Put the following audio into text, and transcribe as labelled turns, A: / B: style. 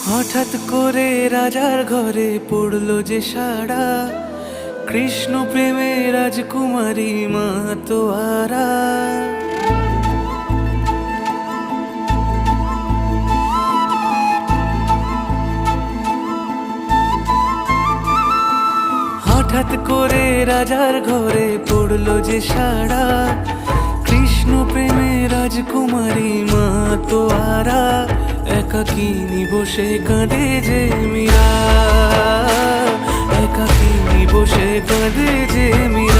A: হঠাৎ করে রাজার ঘরে পড়লো যে সাড়া, কৃষ্ণ প্রেমে রাজকুমারী মাতোয়ারা। হঠাৎ করে রাজার ঘরে পড়লো যে সাড়া, কৃষ্ণ প্রেমে রাজকুমারী মাতোয়ারা। একাকিনী বসে কাঁদে যে মীরা, একাকিনী বসে কাঁদে যে মীরা।